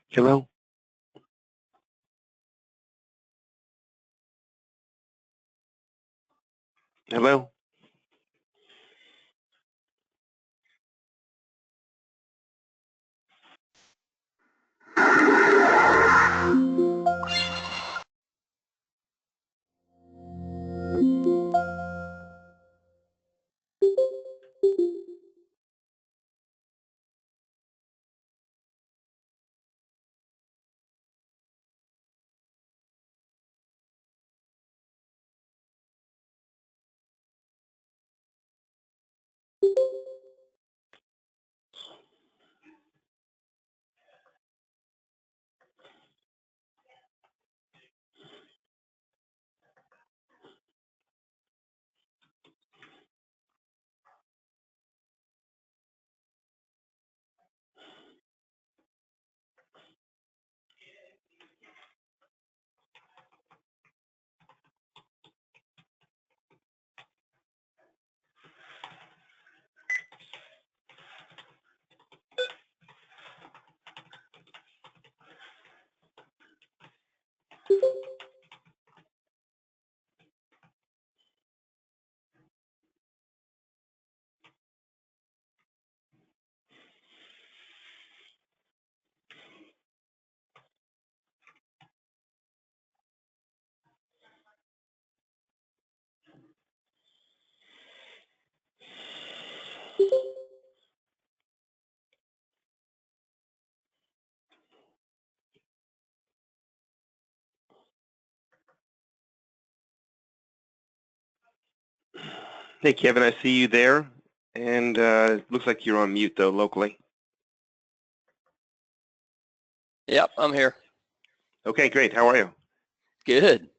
Hello? Hello? Hey, Kevin, I see you there, and it looks like you're on mute, though, locally. Yep, I'm here. Okay, great. How are you? Good.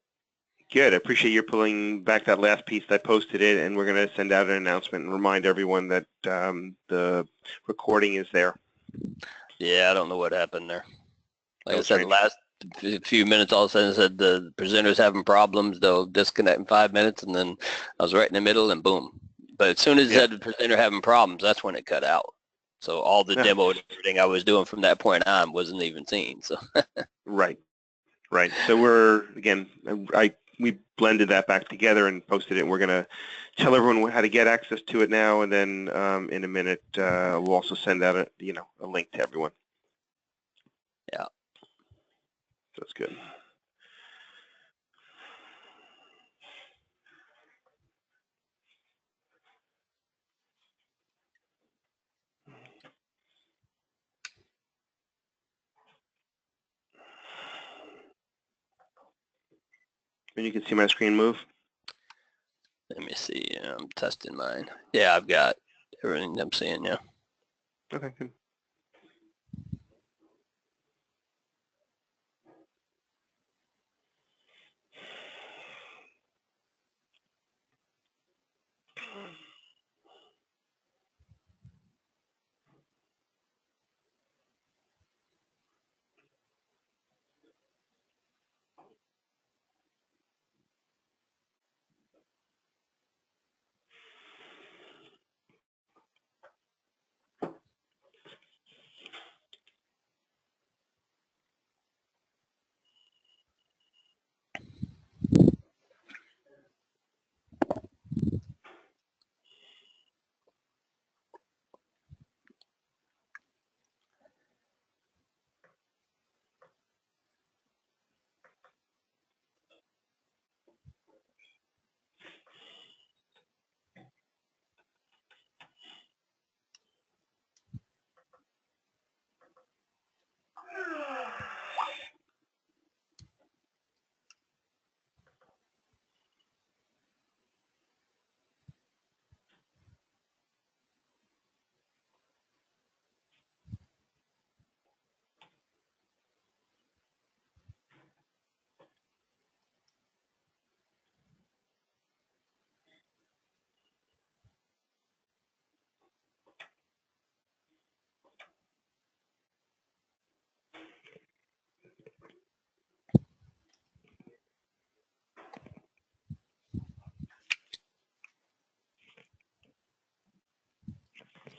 Good. I appreciate you pulling back that last piece. I posted it, and we're going to send out an announcement and remind everyone that the recording is there. Yeah, I don't know what happened there. Like No I said, the change. last few minutes, all of a sudden it said the presenter's having problems. They'll disconnect in 5 minutes, and then I was right in the middle, and boom. But as soon as it said the presenter having problems, that's when it cut out. So all the demo and everything I was doing from that point on wasn't even seen. So Right. Right. So we're, again, we blended that back together and posted it. And we're going to tell everyone how to get access to it now, and then in a minute we'll also send out a link to everyone. Yeah. That's good. And you can see my screen move. Let me see. I'm testing mine. Yeah, I've got everything I'm seeing now. Okay, good.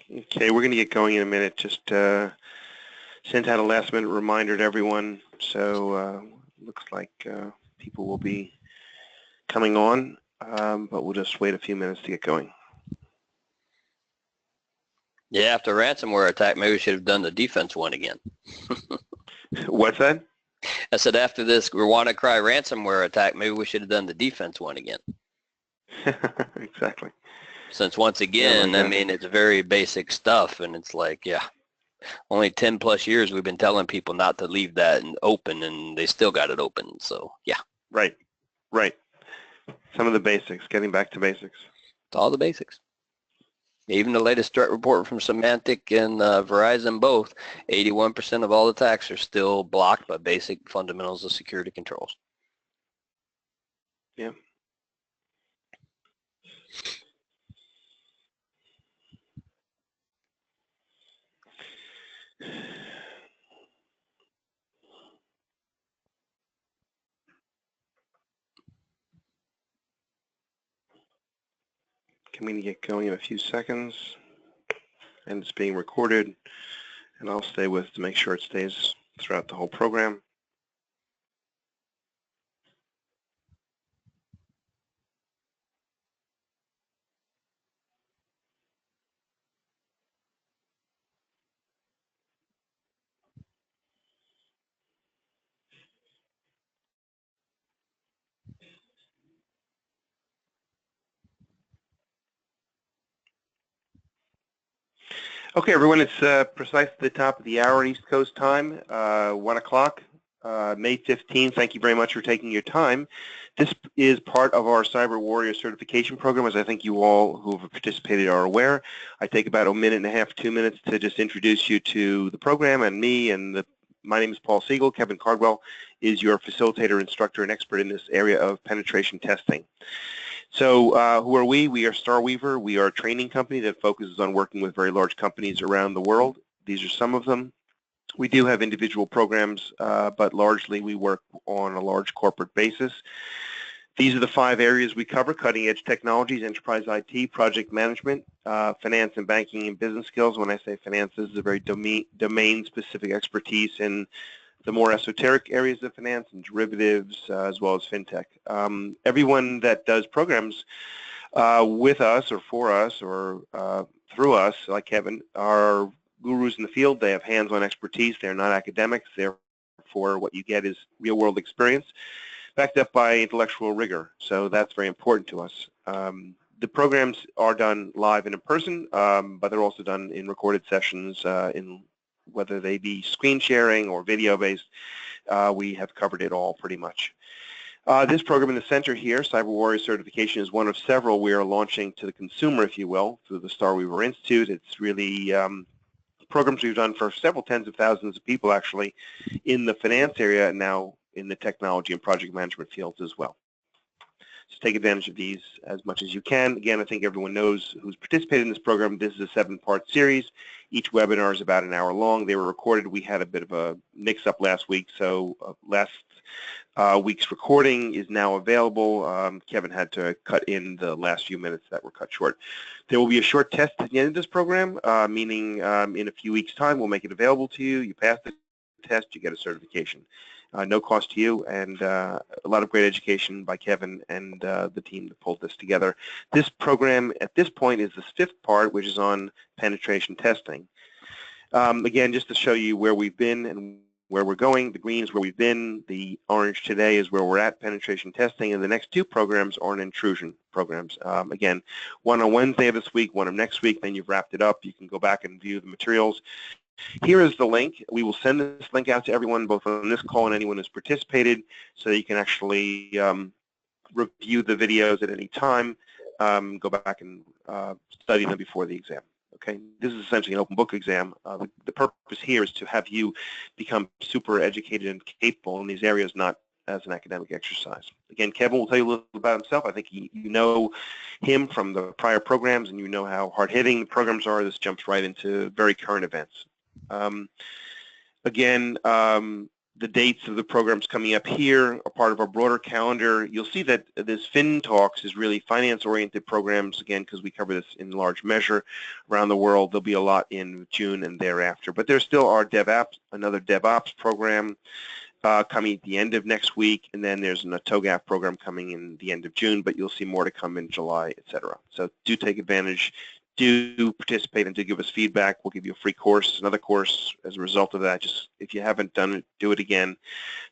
Okay, we're going to get going in a minute. Just Sent out a last-minute reminder to everyone, so looks like people will be coming on, but we'll just wait a few minutes to get going. Yeah, after ransomware attack, maybe we should have done the defense one again. What's that? I said after this WannaCry ransomware attack, maybe we should have done the defense one again. Exactly. Since once again, I mean, it's very basic stuff, and it's like, yeah, only 10 plus years we've been telling people not to leave that open, and they still got it open. So yeah. Right. Some of the basics, getting back to basics. It's all the basics. Even the latest threat report from Symantec and Verizon both, 81% of all attacks are still blocked by basic fundamentals of security controls. Yeah. Can we get going in a few seconds? And it's being recorded, and I'll stay with to make sure it stays throughout the whole program. Okay, everyone, it's precisely the top of the hour East Coast time, 1 o'clock, May 15th. Thank you very much for taking your time. This is part of our CyberWarrior certification program, as I think you all who have participated are aware. I take about a minute and a half, 2 minutes to just introduce you to the program and me. And my name is Paul Siegel. Kevin Cardwell is your facilitator, instructor, and expert in this area of penetration testing. So who are we? We are Starweaver. We are a training company that focuses on working with very large companies around the world. These are some of them. We do have individual programs, but largely we work on a large corporate basis. These are the 5 areas we cover: cutting-edge technologies, enterprise IT, project management, finance and banking and business skills. When I say finance, this is a very domain-specific expertise in the more esoteric areas of finance and derivatives, as well as fintech. Everyone that does programs with us or for us or through us, like Kevin, are gurus in the field. They have hands-on expertise. They're not academics. Therefore, what you get is real-world experience backed up by intellectual rigor. So that's very important to us. The programs are done live and in person, but they're also done in recorded sessions in whether they be screen sharing or video-based. We have covered it all pretty much. This program in the center here, CyberWarrior certification, is one of several we are launching to the consumer, if you will, through the Starweaver Institute. It's really programs we've done for several tens of thousands of people, actually, in the finance area and now in the technology and project management fields as well. So take advantage of these as much as you can. Again, I think everyone knows who's participated in this program. This is a 7-part series. Each webinar is about an hour long. They were recorded. We had a bit of a mix-up last week, so last week's recording is now available. Kevin had to cut in the last few minutes that were cut short. There will be a short test at the end of this program, meaning in a few weeks' time we'll make it available to you. You pass the test, you get a certification. No cost to you, and a lot of great education by Kevin and the team that pulled this together. This program at this point is the 5th part, which is on penetration testing. Again, just to show you where we've been and where we're going, the green is where we've been, the orange today is where we're at, penetration testing, and the next 2 programs are intrusion programs. Again, one on Wednesday of this week, one of next week, then you've wrapped it up. You can go back and view the materials. Here is the link. We will send this link out to everyone, both on this call and anyone who's participated, so that you can actually review the videos at any time, go back and study them before the exam. Okay, this is essentially an open book exam. The purpose here is to have you become super educated and capable in these areas, not as an academic exercise. Again, Kevin will tell you a little about himself. I think you know him from the prior programs, and you know how hard-hitting the programs are. This jumps right into very current events. Again, the dates of the programs coming up here are part of our broader calendar. You'll see that this Fin Talks is really finance-oriented programs, again, because we cover this in large measure around the world. There'll be a lot in June and thereafter. But there's still our DevOps, another DevOps program coming at the end of next week, and then there's a TOGAF program coming in the end of June, but you'll see more to come in July, etc. So do take advantage. Do participate and do give us feedback. We'll give you a free course, another course as a result of that. Just if you haven't done it, do it again.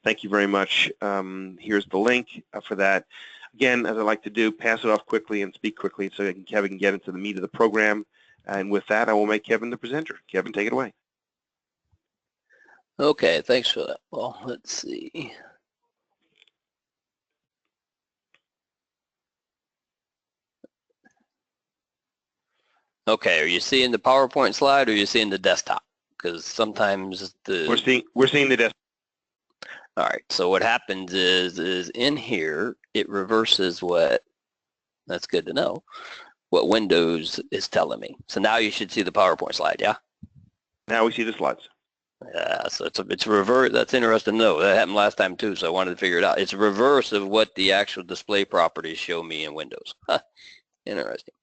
Thank you very much. Here's the link for that. Again, as I like to do, pass it off quickly and speak quickly so Kevin can get into the meat of the program. And with that, I will make Kevin the presenter. Kevin, take it away. Okay, thanks for that. Well, let's see. Okay, are you seeing the PowerPoint slide or are you seeing the desktop? Because sometimes we're seeing the desktop. All right, so what happens is in here, it reverses what, that's good to know, what Windows is telling me. So now you should see the PowerPoint slide, yeah? Now we see the slides. Yeah, so it's reverse. That's interesting to know. That happened last time too, so I wanted to figure it out. It's a reverse of what the actual display properties show me in Windows. Huh. Interesting.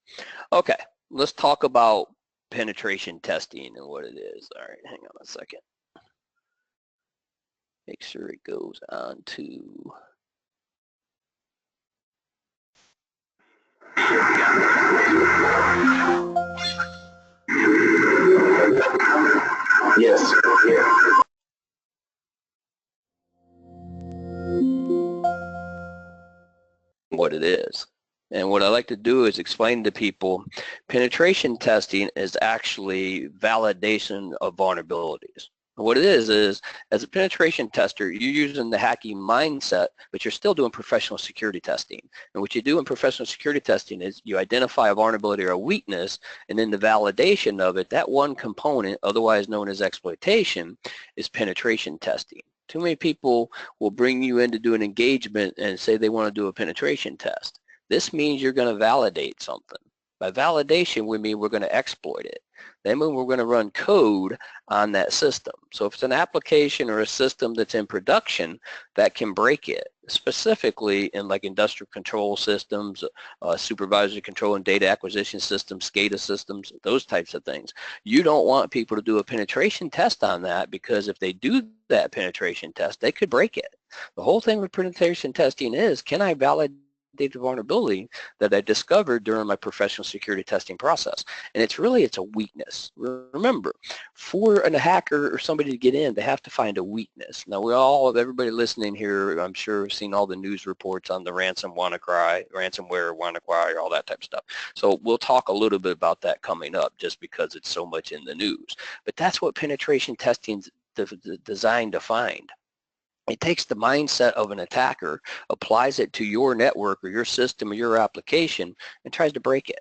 Okay, let's talk about penetration testing and what it is. All right, hang on a second. Make sure it goes on to. Yes. Yeah. What it is. And what I like to do is explain to people, penetration testing is actually validation of vulnerabilities. What it is as a penetration tester, you're using the hacking mindset, but you're still doing professional security testing. And what you do in professional security testing is you identify a vulnerability or a weakness, and then the validation of it, that one component, otherwise known as exploitation, is penetration testing. Too many people will bring you in to do an engagement and say they want to do a penetration test. This means you're going to validate something. By validation, we mean we're going to exploit it. That means we're going to run code on that system. So if it's an application or a system that's in production, that can break it, specifically in like industrial control systems, supervisory control and data acquisition systems, SCADA systems, those types of things. You don't want people to do a penetration test on that, because if they do that penetration test, they could break it. The whole thing with penetration testing is, can I validate the vulnerability that I discovered during my professional security testing process? And it's a weakness. Remember, for a hacker or somebody to get in, they have to find a weakness. Now, everybody listening here, I'm sure, have seen all the news reports on the ransomware, WannaCry, all that type of stuff. So we'll talk a little bit about that coming up, just because it's so much in the news. But that's what penetration testing's designed to find. It takes the mindset of an attacker, applies it to your network or your system or your application, and tries to break it.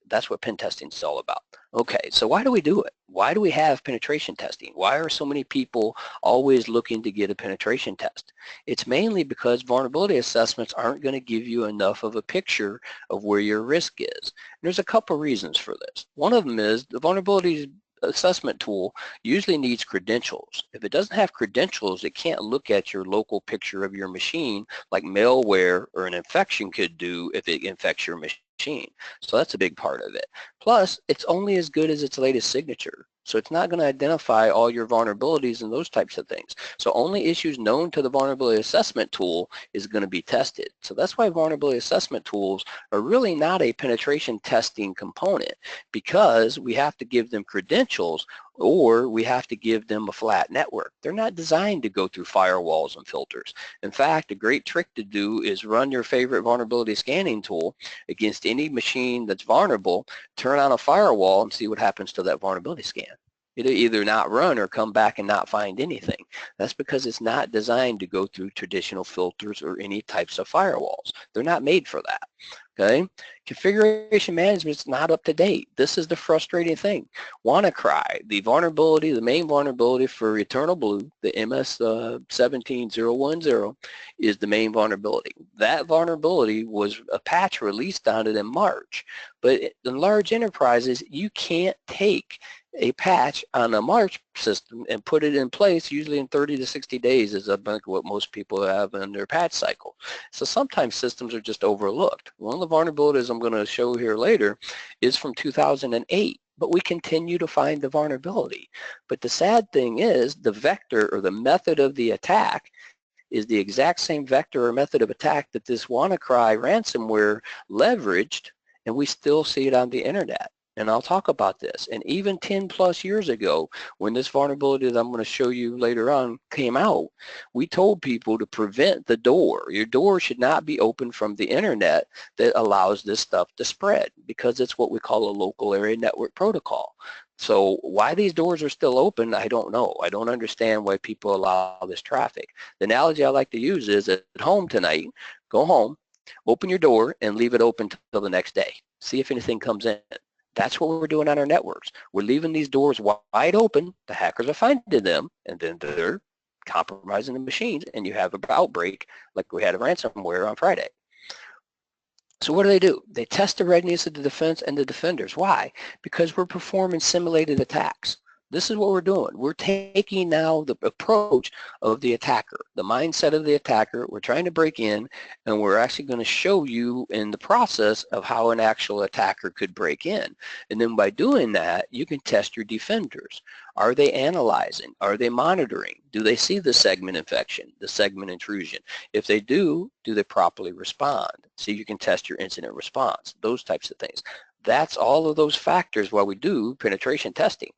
That's what pen testing is all about. Okay, so why do we do it? Why do we have penetration testing? Why are so many people always looking to get a penetration test? It's mainly because vulnerability assessments aren't going to give you enough of a picture of where your risk is. And there's a couple reasons for this. One of them is the vulnerability assessment tool usually needs credentials. If it doesn't have credentials, it can't look at your local picture of your machine like malware or an infection could do if it infects your machine. So that's a big part of it. Plus, it's only as good as its latest signature. So it's not going to identify all your vulnerabilities and those types of things. So only issues known to the vulnerability assessment tool is going to be tested. So that's why vulnerability assessment tools are really not a penetration testing component, because we have to give them credentials or we have to give them a flat network. They're not designed to go through firewalls and filters. In fact, a great trick to do is run your favorite vulnerability scanning tool against any machine that's vulnerable, turn on a firewall, and see what happens to that vulnerability scan. It'll either not run or come back and not find anything. That's because it's not designed to go through traditional filters or any types of firewalls. They're not made for that. Okay? Configuration management is not up to date. This is the frustrating thing. WannaCry, the vulnerability, the main vulnerability for Eternal Blue, the MS17010, is the main vulnerability. That vulnerability was a patch released on it in March. But in large enterprises, you can't take a patch on a March system and put it in place usually in 30 to 60 days is about what most people have in their patch cycle. So sometimes systems are just overlooked. One of the vulnerabilities I'm going to show here later is from 2008, but we continue to find the vulnerability. But the sad thing is the vector or the method of the attack is the exact same vector or method of attack that this WannaCry ransomware leveraged, and we still see it on the internet. And I'll talk about this. And even 10 plus years ago, when this vulnerability that I'm going to show you later on came out, we told people to prevent the door. Your door should not be open from the internet that allows this stuff to spread, because it's what we call a local area network protocol. So why these doors are still open, I don't know. I don't understand why people allow this traffic. The analogy I like to use is at home tonight, go home, open your door and leave it open until the next day. See if anything comes in. That's what we're doing on our networks. We're leaving these doors wide open. The hackers are finding them, and then they're compromising the machines, and you have an outbreak like we had a ransomware on Friday. So what do? They test the readiness of the defense and the defenders. Why? Because we're performing simulated attacks. This is what we're doing. We're taking now the approach of the attacker, the mindset of the attacker. We're trying to break in, and we're actually going to show you in the process of how an actual attacker could break in. And then by doing that, you can test your defenders. Are they analyzing? Are they monitoring? Do they see the segment infection, the segment intrusion? If they do they properly respond? So you can test your incident response, those types of things. That's all of those factors why we do penetration testing.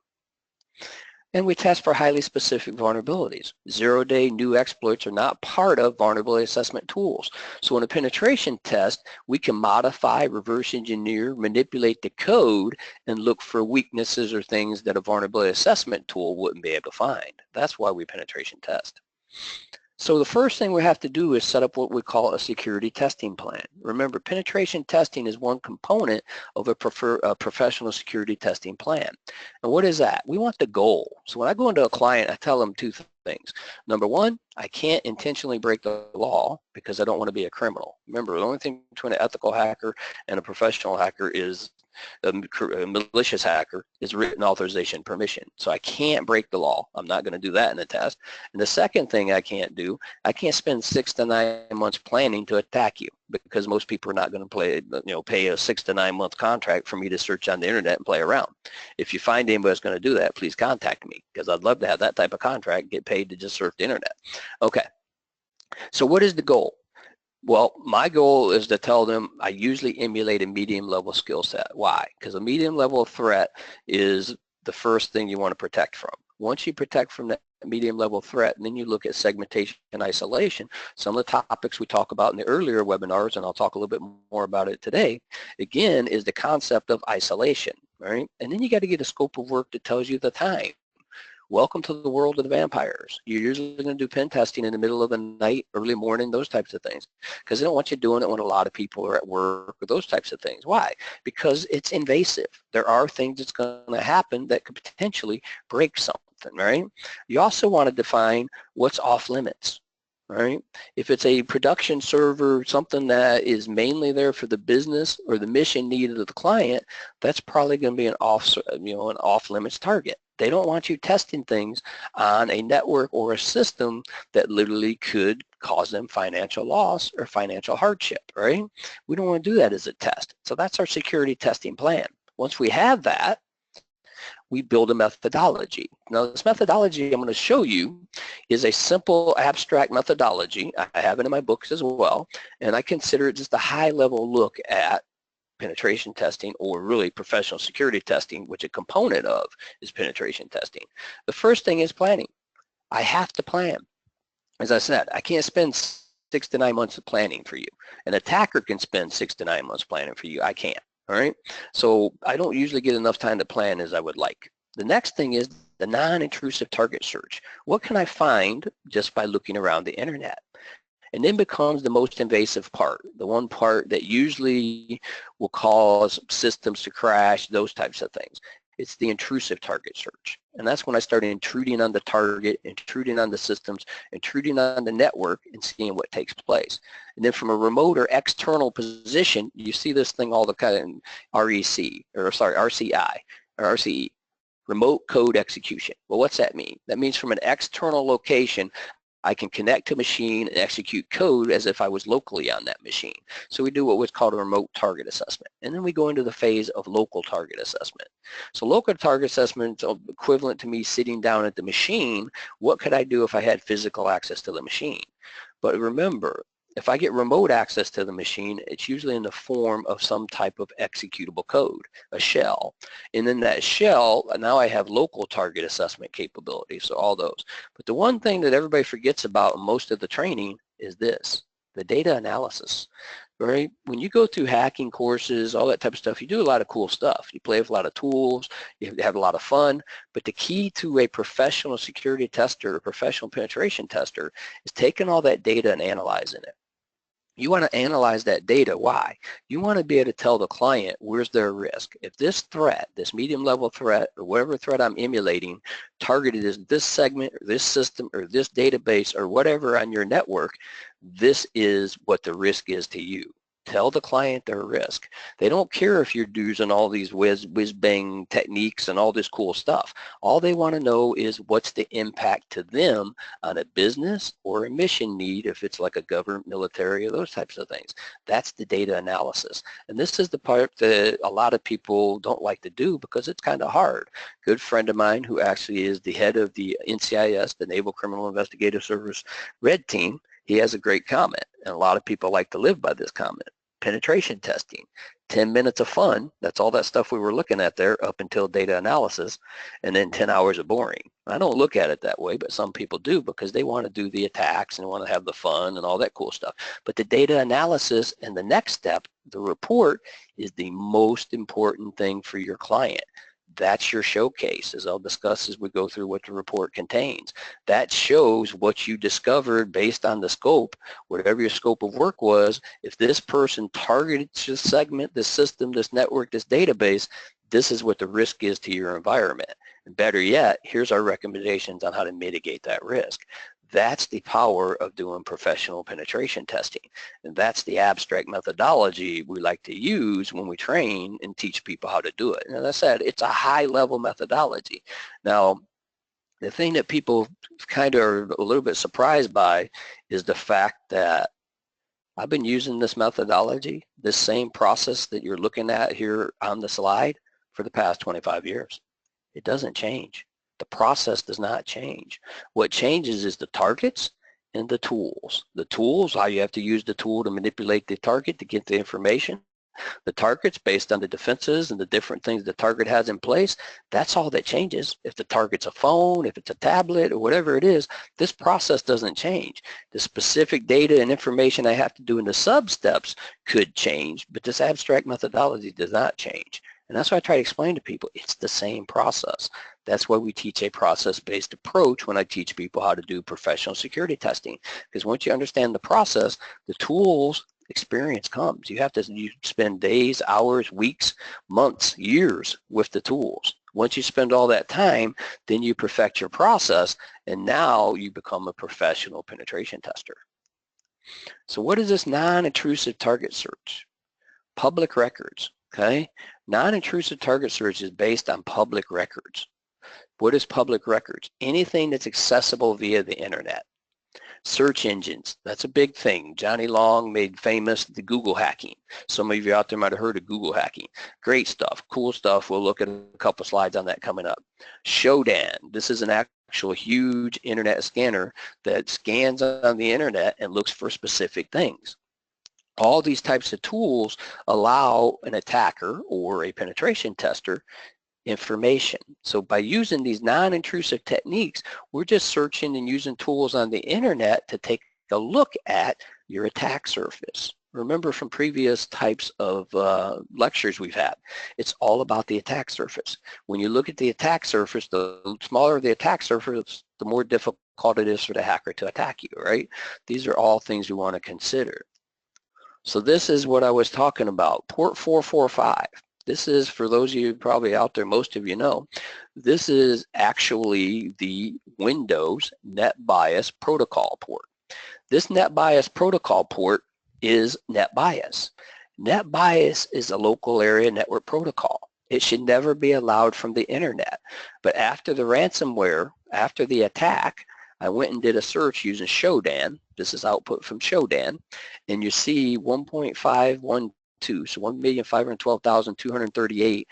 And we test for highly specific vulnerabilities. Zero-day new exploits are not part of vulnerability assessment tools. So in a penetration test, we can modify, reverse engineer, manipulate the code, and look for weaknesses or things that a vulnerability assessment tool wouldn't be able to find. That's why we penetration test. So the first thing we have to do is set up what we call a security testing plan. Remember, penetration testing is one component of a professional security testing plan. And what is that? We want the goal. So when I go into a client, I tell them two things. Number one, I can't intentionally break the law because I don't want to be a criminal. Remember, the only thing between an ethical hacker and a professional hacker is a malicious hacker is written authorization permission. So I can't break the law. I'm not going to do that in the test. And the second thing I can't do, I can't spend 6 to 9 months planning to attack you, because most people are not going to pay a 6 to 9 month contract for me to search on the internet and play around. If you find anybody that's going to do that, please contact me, because I'd love to have that type of contract, get paid to just surf the internet. Okay. So what is the goal? Well, my goal is to tell them I usually emulate a medium level skill set. Why? Because a medium level threat is the first thing you want to protect from. Once you protect from that medium level threat, and then you look at segmentation and isolation, some of the topics we talk about in the earlier webinars, and I'll talk a little bit more about it today, again, is the concept of isolation, right? And then you got to get a scope of work that tells you the time. Welcome to the world of the vampires. You're usually going to do pen testing in the middle of the night, early morning, those types of things, because they don't want you doing it when a lot of people are at work or those types of things. Why? Because it's invasive. There are things that's going to happen that could potentially break something, right? You also want to define what's off limits. Right? If it's a production server, something that is mainly there for the business or the mission need of the client, that's probably going to be an off limits target. They don't want you testing things on a network or a system that literally could cause them financial loss or financial hardship, right? We don't want to do that as a test. So that's our security testing plan. Once we have that, we build a methodology. Now, this methodology I'm going to show you is a simple abstract methodology. I have it in my books as well, and I consider it just a high-level look at penetration testing, or really professional security testing, which a component of is penetration testing. The first thing is planning. I have to plan. As I said, I can't spend 6 to 9 months of planning for you. An attacker can spend 6 to 9 months planning for you. I can't. All right. So I don't usually get enough time to plan as I would like. The next thing is the non-intrusive target search. What can I find just by looking around the internet? And then becomes the most invasive part, the one part that usually will cause systems to crash, those types of things. It's the intrusive target search. And that's when I started intruding on the target, intruding on the systems, intruding on the network, and seeing what takes place. And then from a remote or external position, you see this thing all the time, RCI, or RCE, remote code execution. Well, what's that mean? That means from an external location, I can connect to a machine and execute code as if I was locally on that machine. So we do what was called a remote target assessment. And then we go into the phase of local target assessment. So local target assessment is equivalent to me sitting down at the machine. What could I do if I had physical access to the machine? But remember, if I get remote access to the machine, it's usually in the form of some type of executable code, a shell. And in that shell, now I have local target assessment capability, so all those. But the one thing that everybody forgets about in most of the training is this, the data analysis. Right? When you go through hacking courses, all that type of stuff, you do a lot of cool stuff. You play with a lot of tools, you have a lot of fun, but the key to a professional security tester, a professional penetration tester, is taking all that data and analyzing it. You want to analyze that data. Why? You want to be able to tell the client where's their risk. If this threat, this medium level threat, or whatever threat I'm emulating, targeted is this segment, or this system, or this database, or whatever on your network, this is what the risk is to you. Tell the client their risk. They don't care if you're using all these whiz-bang techniques and all this cool stuff. All they want to know is what's the impact to them on a business or a mission need, if it's like a government, military, or those types of things. That's the data analysis. And this is the part that a lot of people don't like to do because it's kind of hard. Good friend of mine who actually is the head of the NCIS, the Naval Criminal Investigative Service Red Team, he has a great comment, and a lot of people like to live by this comment. Penetration testing, 10 minutes of fun, that's all that stuff we were looking at there up until data analysis, and then 10 hours of boring. I don't look at it that way, but some people do because they want to do the attacks and want to have the fun and all that cool stuff. But the data analysis and the next step, the report, is the most important thing for your client. That's your showcase, as I'll discuss as we go through what the report contains. That shows what you discovered based on the scope, whatever your scope of work was. If this person targeted this segment, this system, this network, this database, this is what the risk is to your environment. And better yet, here's our recommendations on how to mitigate that risk. That's the power of doing professional penetration testing. And that's the abstract methodology we like to use when we train and teach people how to do it. And as I said, it's a high-level methodology. Now, the thing that people kind of are a little bit surprised by is the fact that I've been using this methodology, this same process that you're looking at here on the slide, for the past 25 years. It doesn't change. The process does not change. What changes is the targets and the tools. The tools, how you have to use the tool to manipulate the target to get the information. The targets based on the defenses and the different things the target has in place, that's all that changes. If the target's a phone, if it's a tablet, or whatever it is, this process doesn't change. The specific data and information I have to do in the sub-steps could change, but this abstract methodology does not change. And that's why I try to explain to people, it's the same process. That's why we teach a process-based approach when I teach people how to do professional security testing. Because once you understand the process, the tools, experience comes. You spend days, hours, weeks, months, years with the tools. Once you spend all that time, then you perfect your process, and now you become a professional penetration tester. So what is this non-intrusive target search? Public records, okay? Non-intrusive target search is based on public records. What is public records? Anything that's accessible via the internet. Search engines, that's a big thing. Johnny Long made famous the Google hacking. Some of you out there might have heard of Google hacking. Great stuff, cool stuff. We'll look at a couple slides on that coming up. Shodan, this is an actual huge internet scanner that scans on the internet and looks for specific things. All these types of tools allow an attacker or a penetration tester information. So by using these non-intrusive techniques, we're just searching and using tools on the internet to take a look at your attack surface. Remember from previous types of lectures we've had, it's all about the attack surface. When you look at the attack surface, the smaller the attack surface, the more difficult difficult it is for the hacker to attack you, right? These are all things we want to consider. So this is what I was talking about, port 445. This is, for those of you probably out there, most of you know, this is actually the Windows NetBIOS protocol port. This NetBIOS protocol port is NetBIOS. NetBIOS is a local area network protocol. It should never be allowed from the internet. But after the ransomware, after the attack, I went and did a search using Shodan. This is output from Shodan. And you see 1.512, so 1,512,238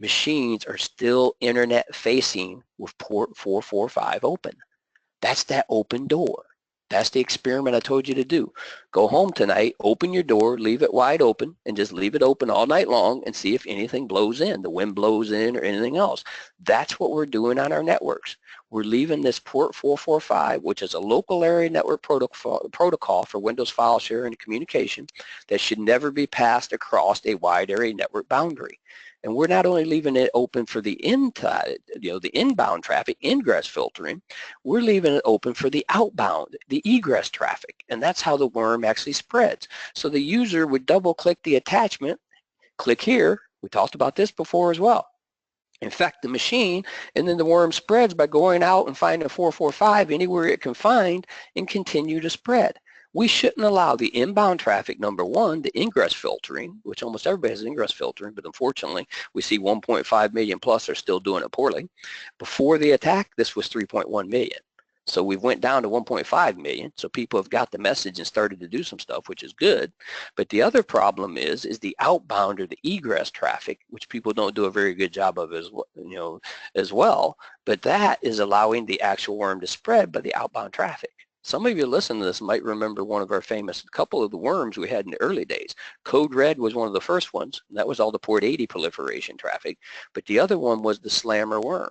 machines are still internet facing with port 445 open. That's that open door. That's the experiment I told you to do. Go home tonight, open your door, leave it wide open, and just leave it open all night long and see if anything blows in, the wind blows in or anything else. That's what we're doing on our networks. We're leaving this port 445, which is a local area network protocol for Windows file share and communication that should never be passed across a wide area network boundary. And we're not only leaving it open for the inside, the inbound traffic, ingress filtering, we're leaving it open for the outbound, the egress traffic. And that's how the worm actually spreads. So the user would double click the attachment, click here. We talked about this before as well. Infect the machine, and then the worm spreads by going out and finding 445 anywhere it can find and continue to spread. We shouldn't allow the inbound traffic, number one, the ingress filtering, which almost everybody has ingress filtering, but unfortunately, we see 1.5 million plus are still doing it poorly. Before the attack, this was 3.1 million. So we went down to 1.5 million. So people have got the message and started to do some stuff, which is good. But the other problem is the outbound or the egress traffic, which people don't do a very good job of as well. But that is allowing the actual worm to spread by the outbound traffic. Some of you listening to this might remember one of our famous couple of the worms we had in the early days. Code Red was one of the first ones. And that was all the port 80 proliferation traffic. But the other one was the Slammer worm.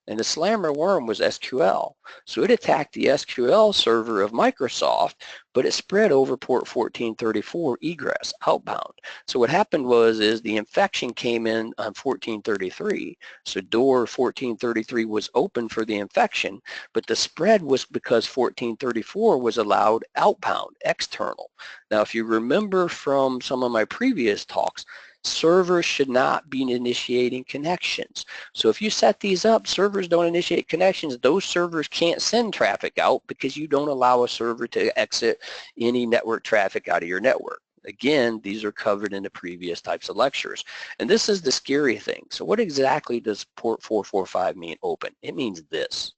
And the Slammer worm was SQL. So it attacked the SQL server of Microsoft, but it spread over port 1434 egress outbound. So what happened is the infection came in on 1433. So door 1433 was open for the infection, but the spread was because 1434 was allowed outbound, external. Now, if you remember from some of my previous talks, servers should not be initiating connections. So if you set these up, servers don't initiate connections, those servers can't send traffic out because you don't allow a server to exit any network traffic out of your network. Again, these are covered in the previous types of lectures. And this is the scary thing. So what exactly does port 445 mean open? It means this.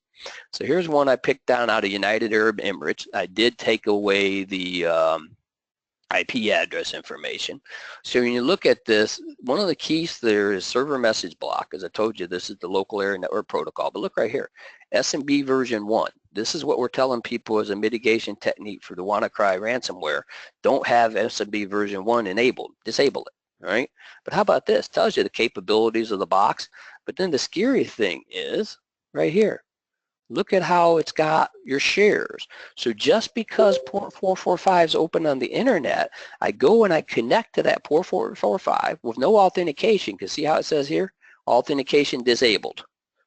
So here's one I picked down out of United Arab Emirates. I did take away the IP address information. So when you look at this, one of the keys there is server message block. As I told you, this is the local area network protocol. But look right here, SMB version 1. This is what we're telling people as a mitigation technique for the WannaCry ransomware. Don't have SMB version 1 enabled. Disable it, right? But how about this? Tells you the capabilities of the box. But then the scary thing is right here. Look at how it's got your shares. So just because port 445 is open on the internet, I go and I connect to that port 445 with no authentication, because see how it says here? Authentication disabled.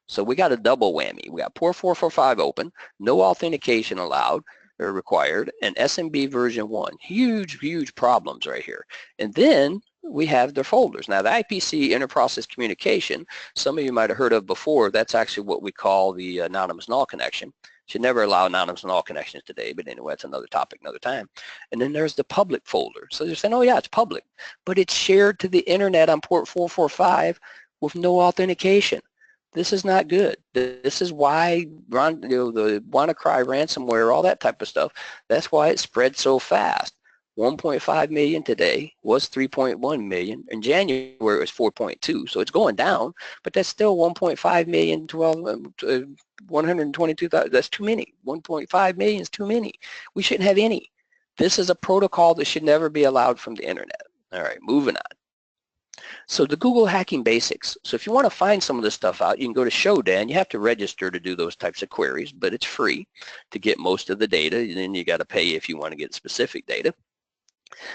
So we got a double whammy. We got port 445 open, no authentication allowed or required, and SMB version 1. Huge, huge problems right here. And then we have their folders. Now the IPC inter-process communication, some of you might have heard of before, that's actually what we call the anonymous null connection. Should never allow anonymous null connections today, but anyway, that's another topic, another time. And then there's the public folder. So they're saying, oh yeah, it's public, but it's shared to the internet on port 445 with no authentication. This is not good. This is why the WannaCry ransomware, all that type of stuff, that's why it spread so fast. 1.5 million today, was 3.1 million. In January, it was 4.2, so it's going down, but that's still 1.5 million, 122,000, that's too many. 1.5 million is too many. We shouldn't have any. This is a protocol that should never be allowed from the internet. All right, moving on. So the Google Hacking Basics. So if you want to find some of this stuff out, you can go to Shodan. You have to register to do those types of queries, but it's free to get most of the data, and then you got to pay if you want to get specific data.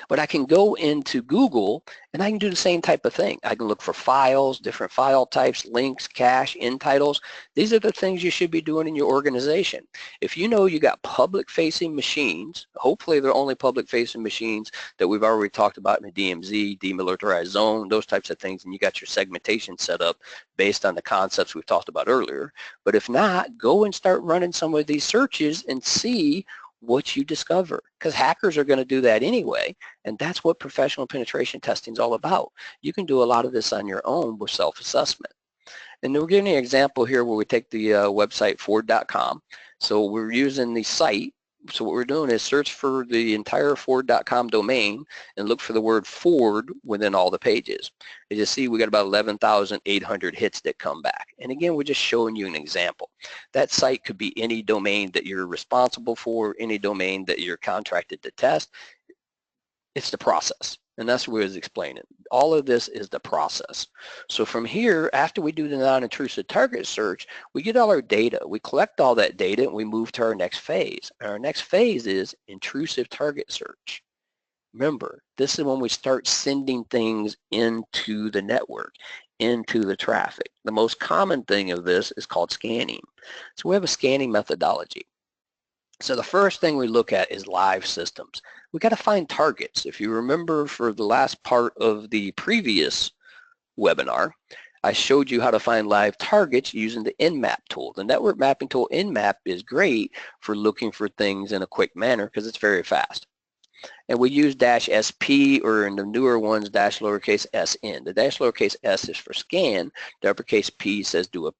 But I can go into Google and I can do the same type of thing. I can look for files, different file types, links, cache, end titles. These are the things you should be doing in your organization. If you know you got public-facing machines, hopefully they're only public-facing machines that we've already talked about in the DMZ, demilitarized zone, those types of things, and you got your segmentation set up based on the concepts we've talked about earlier. But if not, go and start running some of these searches and see what you discover, because hackers are going to do that anyway, and that's what professional penetration testing is all about. You can do a lot of this on your own with self-assessment. And we're giving an example here where we take the website Ford.com. So we're using the site. So what we're doing is search for the entire Ford.com domain and look for the word Ford within all the pages. As you see, we got about 11,800 hits that come back. And again, we're just showing you an example. That site could be any domain that you're responsible for, any domain that you're contracted to test. It's the process. And that's what I was explaining. All of this is the process. So from here, after we do the non-intrusive target search, we get all our data. We collect all that data and we move to our next phase. And our next phase is intrusive target search. Remember, this is when we start sending things into the network, into the traffic. The most common thing of this is called scanning. So we have a scanning methodology. So the first thing we look at is live systems. We got to find targets. If you remember for the last part of the previous webinar, I showed you how to find live targets using the Nmap tool. The network mapping tool Nmap is great for looking for things in a quick manner because it's very fast. And we use -SP, or in the newer ones, -lowercase sn. The -lowercase s is for scan. The uppercase P says do a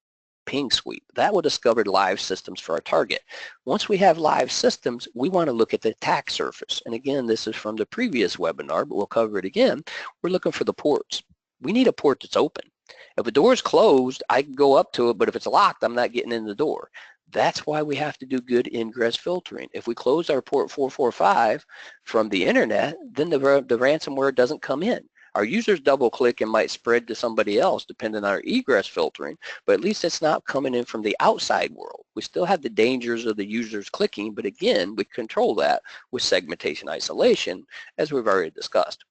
ping sweep. That will discover live systems for our target. Once we have live systems, we want to look at the attack surface. And again, this is from the previous webinar, but we'll cover it again. We're looking for the ports. We need a port that's open. If a door is closed, I can go up to it, but if it's locked, I'm not getting in the door. That's why we have to do good ingress filtering. If we close our port 445 from the internet, then the ransomware doesn't come in. Our users double click and might spread to somebody else depending on our egress filtering, but at least it's not coming in from the outside world. We still have the dangers of the users clicking, but again, we control that with segmentation isolation, as we've already discussed.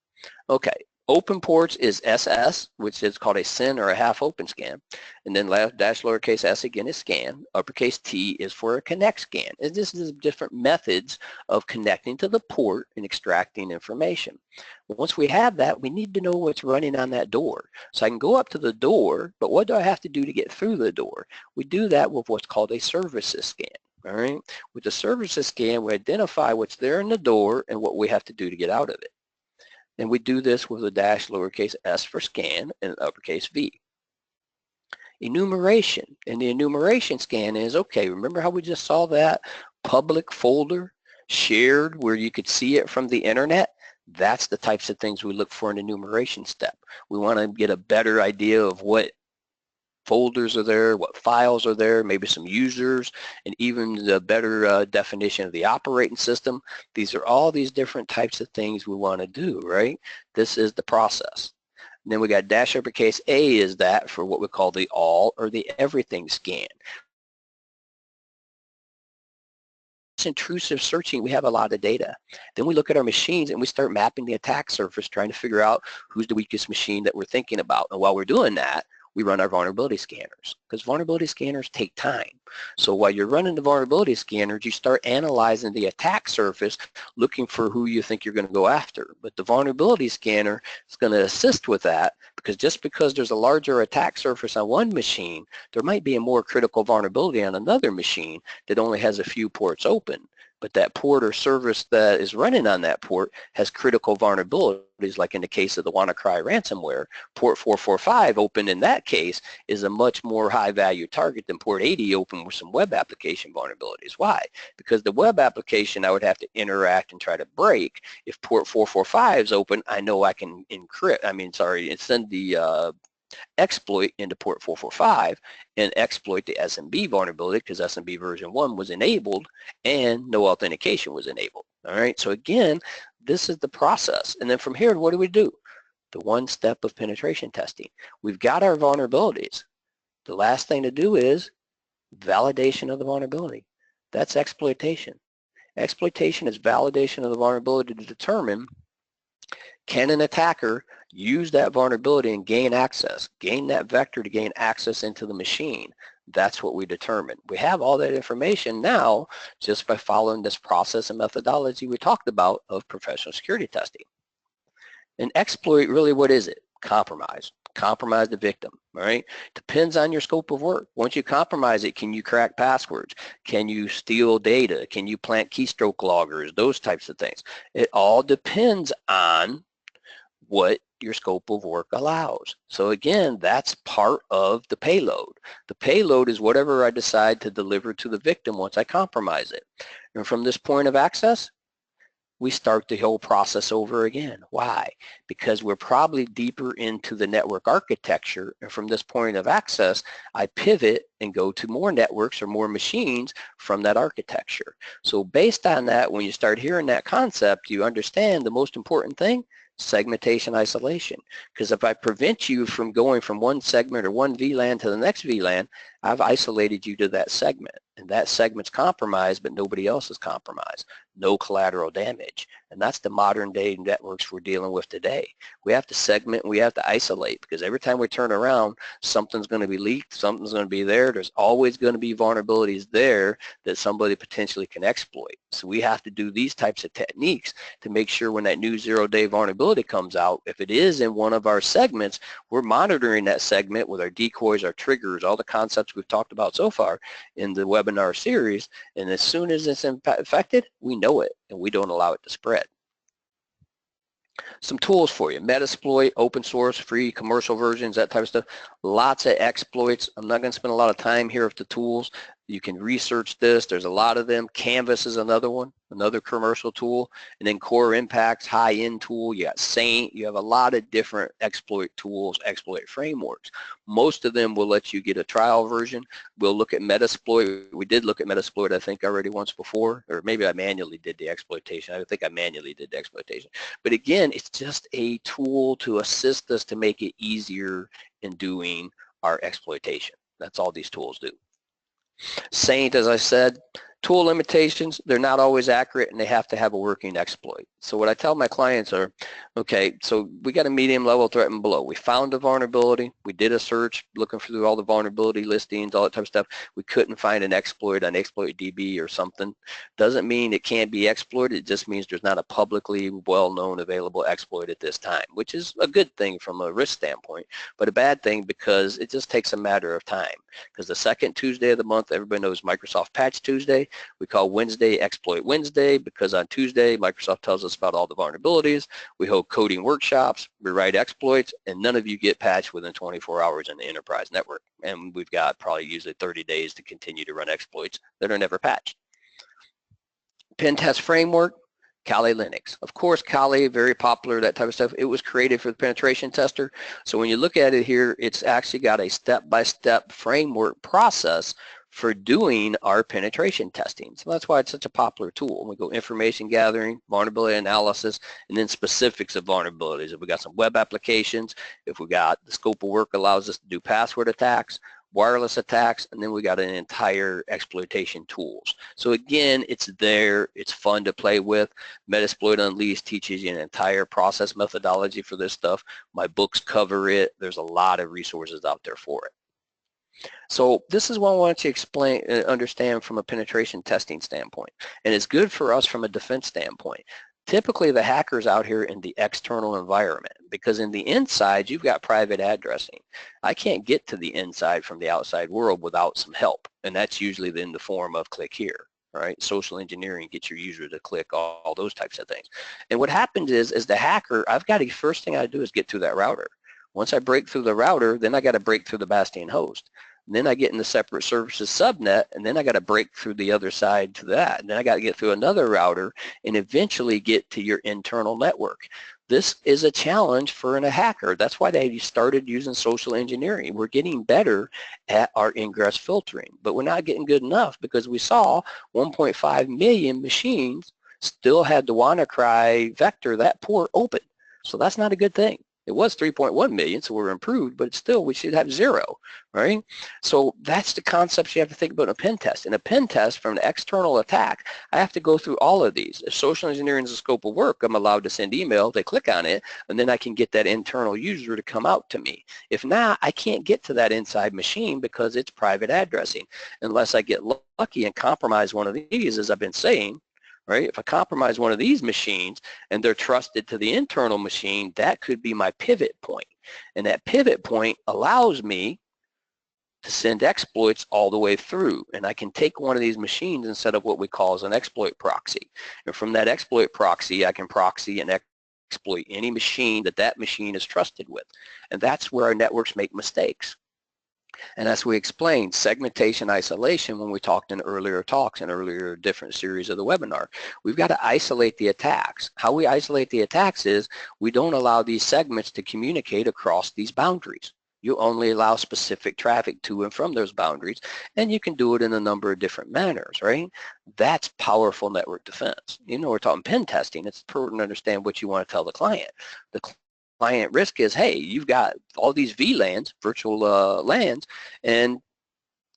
Okay, open ports is SS, which is called a SYN or a half open scan, and then -lowercase s again is scan. Uppercase T is for a connect scan. And this is different methods of connecting to the port and extracting information. Once we have that, we need to know what's running on that door. So I can go up to the door, but what do I have to do to get through the door? We do that with what's called a services scan. All right. With the services scan, we identify what's there in the door and what we have to do to get out of it. And we do this with a -lowercase s for scan and uppercase V. Enumeration. And the enumeration scan is, okay, remember how we just saw that public folder shared where you could see it from the internet? That's the types of things we look for in the enumeration step. We want to get a better idea of what folders are there, what files are there, maybe some users, and even the better definition of the operating system. These are all these different types of things we want to do, right? This is the process. And then we got -uppercase A is that for what we call the all or the everything scan. Intrusive searching, we have a lot of data. Then we look at our machines and we start mapping the attack surface, trying to figure out who's the weakest machine that we're thinking about. And while we're doing that, we run our vulnerability scanners, because vulnerability scanners take time. So while you're running the vulnerability scanners, you start analyzing the attack surface, looking for who you think you're going to go after. But the vulnerability scanner is going to assist with that, because just because there's a larger attack surface on one machine, there might be a more critical vulnerability on another machine that only has a few ports open. But that port or service that is running on that port has critical vulnerabilities, like in the case of the WannaCry ransomware. Port 445 open in that case is a much more high-value target than port 80 open with some web application vulnerabilities. Why? Because the web application I would have to interact and try to break. If port 445 is open, I know I can send the exploit into port 445 and exploit the SMB vulnerability, because SMB version 1 was enabled and no authentication was enabled. All right, so again, this is the process. And then from here, what do? The one step of penetration testing. We've got our vulnerabilities. The last thing to do is validation of the vulnerability. That's exploitation. Exploitation is validation of the vulnerability to determine Can an attacker use that vulnerability and gain access, gain that vector to gain access into the machine? That's what we determine. We have all that information now just by following this process and methodology we talked about of professional security testing. An exploit, really, what is it? Compromise. Compromise the victim, all right? Depends on your scope of work. Once you compromise it, can you crack passwords? Can you steal data? Can you plant keystroke loggers? Those types of things. It all depends on what your scope of work allows. So again, that's part of the payload. The payload is whatever I decide to deliver to the victim once I compromise it. And from this point of access, we start the whole process over again. Why? Because we're probably deeper into the network architecture, and from this point of access, I pivot and go to more networks or more machines from that architecture. So based on that, when you start hearing that concept, you understand the most important thing, segmentation isolation. Because if I prevent you from going from one segment or one VLAN to the next VLAN, I've isolated you to that segment, and that segment's compromised, but nobody else is compromised. No collateral damage. And that's the modern day networks we're dealing with today. We have to segment, we have to isolate, because every time we turn around, something's going to be leaked, something's going to be there. There's always going to be vulnerabilities there that somebody potentially can exploit. So we have to do these types of techniques to make sure when that new zero-day vulnerability comes out, if it is in one of our segments, we're monitoring that segment with our decoys, our triggers, all the concepts we've talked about so far in the webinar series, and as soon as it's infected, we know it, and we don't allow it to spread. Some tools for you: Metasploit, open source, free, commercial versions, that type of stuff. Lots of exploits. I'm not going to spend a lot of time here with the tools. You can research this. There's a lot of them. Canvas is another one, another commercial tool. And then Core Impact's high-end tool. You got Saint. You have a lot of different exploit tools, exploit frameworks. Most of them will let you get a trial version. We'll look at Metasploit. We did look at Metasploit, I think, already once before, or maybe I manually did the exploitation. I think I manually did the exploitation. But again, it's just a tool to assist us to make it easier in doing our exploitation. That's all these tools do. Saint, as I said, tool limitations, they're not always accurate, and they have to have a working exploit. So what I tell my clients are, okay, so we got a medium level threat and below. We found a vulnerability. We did a search looking through all the vulnerability listings, all that type of stuff. We couldn't find an exploit on ExploitDB or something. Doesn't mean it can't be exploited. It just means there's not a publicly well-known available exploit at this time, which is a good thing from a risk standpoint, but a bad thing because it just takes a matter of time. Because the second Tuesday of the month, everybody knows Microsoft Patch Tuesday. We call Wednesday Exploit Wednesday because on Tuesday, Microsoft tells us about all the vulnerabilities. We hold coding workshops, we write exploits, and none of you get patched within 24 hours in the enterprise network. And we've got probably usually 30 days to continue to run exploits that are never patched. Pen test framework, Kali Linux. Of course, Kali, very popular, that type of stuff. It was created for the penetration tester. So when you look at it here, it's actually got a step-by-step framework process for doing our penetration testing. So that's why it's such a popular tool. We go information gathering, vulnerability analysis, and then specifics of vulnerabilities. If we got some web applications, if we got the scope of work allows us to do password attacks, wireless attacks, and then we got an entire exploitation tools. So again, it's there, it's fun to play with. Metasploit Unleashed teaches you an entire process methodology for this stuff. My books cover it. There's a lot of resources out there for it. So this is what I want you to understand from a penetration testing standpoint. And it's good for us from a defense standpoint. Typically the hacker's out here in the external environment because in the inside you've got private addressing. I can't get to the inside from the outside world without some help, and that's usually in the form of click here. All right, social engineering gets your user to click all those types of things. And what happens is, as the hacker, first thing I do is get through that router. Once I break through the router, then I got to break through the Bastion host. And then I get in the separate services subnet, and then I got to break through the other side to that. And then I got to get through another router and eventually get to your internal network. This is a challenge for a hacker. That's why they started using social engineering. We're getting better at our ingress filtering, but we're not getting good enough because we saw 1.5 million machines still had the WannaCry vector, that port, open. So that's not a good thing. It was 3.1 million, so we're improved, but still we should have 0, right? So that's the concepts you have to think about in a pen test. In a pen test, from an external attack, I have to go through all of these. If social engineering is a scope of work, I'm allowed to send email, they click on it, and then I can get that internal user to come out to me. If not, I can't get to that inside machine because it's private addressing, unless I get lucky and compromise one of these, as I've been saying. Right? If I compromise one of these machines and they're trusted to the internal machine, that could be my pivot point. And that pivot point allows me to send exploits all the way through. And I can take one of these machines and set up what we call as an exploit proxy. And from that exploit proxy, I can proxy and exploit any machine that that machine is trusted with. And that's where our networks make mistakes. And as we explained, segmentation isolation when we talked in earlier talks and earlier different series of the webinar, we've got to isolate the attacks. How we isolate the attacks is we don't allow these segments to communicate across these boundaries. You only allow specific traffic to and from those boundaries, and you can do it in a number of different manners, right? That's powerful network defense. You know, we're talking pen testing. It's important to understand what you want to tell the client. The client risk is, hey, you've got all these VLANs, virtual LANs, and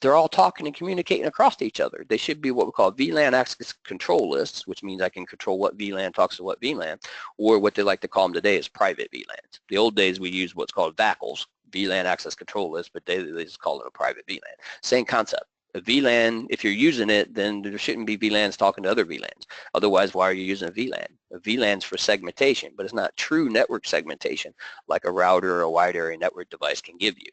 they're all talking and communicating across each other. They should be what we call VLAN access control lists, which means I can control what VLAN talks to what VLAN, or what they like to call them today is private VLANs. The old days we used what's called VACLs, VLAN access control list, but they just call it a private VLAN. Same concept. A VLAN, if you're using it, then there shouldn't be VLANs talking to other VLANs. Otherwise, why are you using a VLAN? A VLAN's for segmentation, but it's not true network segmentation like a router or a wide area network device can give you.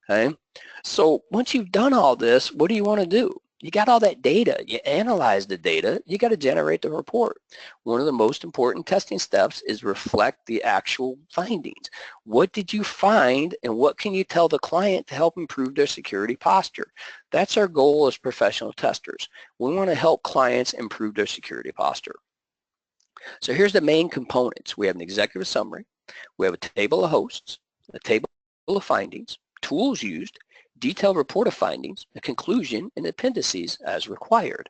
Okay? So once you've done all this, what do you want to do? You got all that data, you analyze the data, you got to generate the report. One of the most important testing steps is reflect the actual findings. What did you find and what can you tell the client to help improve their security posture? That's our goal as professional testers. We want to help clients improve their security posture. So here's the main components. We have an executive summary, we have a table of hosts, a table of findings, tools used, detailed report of findings, a conclusion, and appendices as required.